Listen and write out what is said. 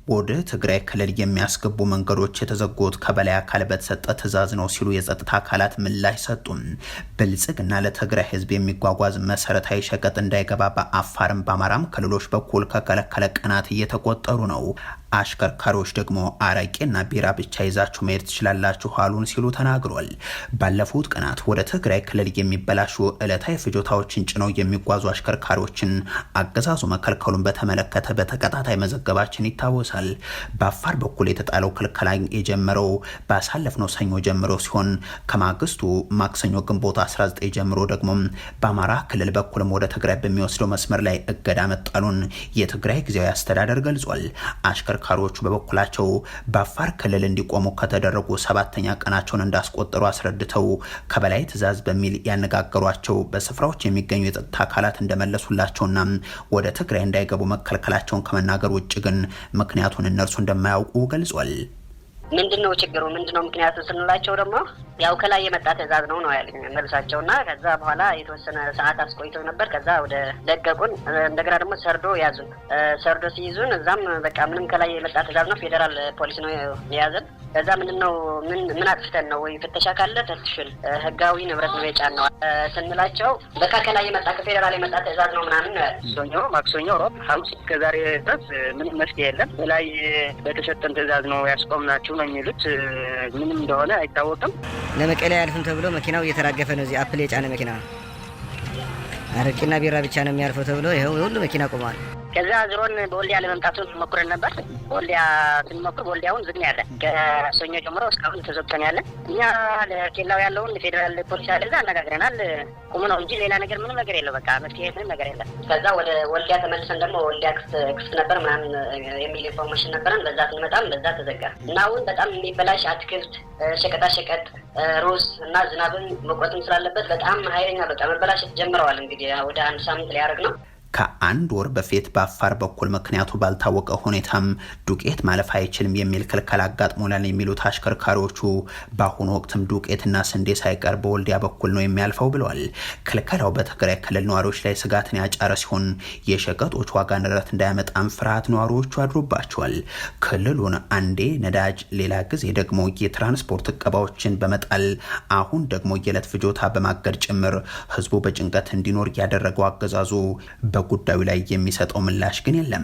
ወደ ትግራይ ክልል የሚያስገቡ መንገዶች የተዘጉት ከበላይ አካል በተሰጠ ትዕዛዝ ነው ሲሉ የጸጥታ አካላት ምላሽ ሰጡ። ብልጽግና ለትግራይ ህዝብ የሚጓጓዝ መሰረታዊ ሸቀጥ እንዳይገባ በአፋርም በአማራም ክልሎች በኩል ከከለከለ ቀናት እየተቆጠሩ ነው። አሽከርካሪዎች ደግሞ አረቄና ቢራ ብቻ ይዛችሁ መሄድ ትችላላችሁ አሉን ሲሉ ተናግሯል። ባለፉት ቀናት ወደ ትግራይ ክልል የሚበላሹ ዕለታዊ ፍጆታዎችን ጭነው የሚጓዙ አሽከርካሪዎችን አገዛዙ መከልከሉን በተመለከተ በተከታታይ መዘገባችን ይታወሳል። በአፋር በኩል የተጣለው ክልከላ የጀመረው ባሳለፍነው ሰኞ ጀምሮ ሲሆን ከማግስቱ ማክሰኞ ግንቦት 19 ጀምሮ ደግሞ በአማራ ክልል በኩልም ወደ ትግራይ በሚወስደው መስመር ላይ እገዳ መጣሉን የትግራይ ጊዜያዊ አስተዳደር ገልጿል። አሽከርካሪዎቹ በበኩላቸው በአፋር ክልል እንዲቆሙ ከተደረጉ 7ኛ ቀናቸውን እንዳስቆጠሩ አስረድተው ከበላይ ትዕዛዝ በሚል ያነጋገሯቸው በስፍራዎች የሚገኙ የጸጥታ አካላት እንደመለሱላቸውና ወደ ትግራይ እንዳይገቡ መከልከላቸውን ከመናገር ውጭ ግን ምክንያቱን እነርሱ እንደማያውቁ ገልጿል። ምንድነው ችግሩ ምንድነው ምክንያቱ ስንላቸው ደግሞ ያው ከላይ የመጣ ትዕዛዝ ነው ያለኝ መልሳቸውና ከዛ በኋላ የተወሰነ ሰዓት አስቆይተው ነበር። ከዛ ወደ ለቀቁን። እንደገና ደግሞ ሰርዶ ያዙን። ሰርዶ ሲይዙን እዛም በቃ ምንም ከላይ የመጣ ትዕዛዝ ነው፣ ፌደራል ፖሊስ ነው የያዘን። ከዛ ምንድነው ምን አጥፍተን ነው ወይ ፍተሻ ካለ ተሽል ህጋዊ ንብረት ነው የጫነው ስንላቸው በቃ ከላይ የመጣ ከፌደራል የመጣ ትዕዛዝ ነው ምናምን ነው ያሉት። ሰኞ፣ ማክሰኞ፣ ሮብ፣ ሐሙስ ከዛሬ ድረስ ምንም መፍትሄ የለም። ላይ በተሰጠን ትዕዛዝ ነው ያስቆምናችሁ ነው የሚሉት። ምንም እንደሆነ አይታወቅም። ለመቀሌ ያልፍም ተብሎ መኪናው እየተራገፈ ነው። እዚህ አፕል የጫነ መኪና አረቂና ቢራ ብቻ ነው የሚያልፈው ተብሎ ይሄው ሁሉ መኪና ቆሟል። ከዛ ዝሮን በወልዲያ ለመምጣቱን ሞክረን ነበር። ወልዲያ ስንሞክር ወልዲያውን ዝግ ነው ያለ። ከሰኞ ጀምሮ እስካሁን ተዘግተን ያለ። እኛ ለኬላው ያለውን ፌደራል ፖሊስ ያለ እዛ አነጋግረናል። ቁሙ ነው እንጂ ሌላ ነገር ምንም ነገር የለው። በቃ መፍትሄ ምንም ነገር የለም። ከዛ ወደ ወልዲያ ተመልሰን ደግሞ ወልዲያ ክፍት ነበር ምናምን የሚል ኢንፎርሜሽን ነበረን። በዛ ስንመጣም በዛ ተዘጋ እና አሁን በጣም የሚበላሽ አትክልት፣ ሸቀጣሸቀጥ፣ ሩዝ እና ዝናብን መቆጥም ስላለበት በጣም ኃይለኛ በቃ መበላሸት ጀምረዋል። እንግዲህ ወደ 1 ሳምንት ሊያደርግ ነው። ከአንድ ወር በፊት በአፋር በኩል ምክንያቱ ባልታወቀ ሁኔታም ዱቄት ማለፍ አይችልም የሚል ክልከላ አጋጥሞናል የሚሉት አሽከርካሪዎቹ በአሁኑ ወቅትም ዱቄትና ስንዴ ሳይቀር በወልዲያ በኩል ነው የሚያልፈው ብለዋል። ክልከላው በትግራይ ክልል ነዋሪዎች ላይ ስጋትን ያጫረ ሲሆን የሸቀጦች ዋጋ ንረት እንዳያመጣም ፍርሃት ነዋሪዎቹ አድሮባቸዋል። ክልሉን አንዴ ነዳጅ፣ ሌላ ጊዜ ደግሞ የትራንስፖርት እቀባዎችን በመጣል አሁን ደግሞ የዕለት ፍጆታ በማገድ ጭምር ህዝቡ በጭንቀት እንዲኖር ያደረገው አገዛዙ ጉዳዩ ላይ የሚሰጠው ምላሽ ግን የለም።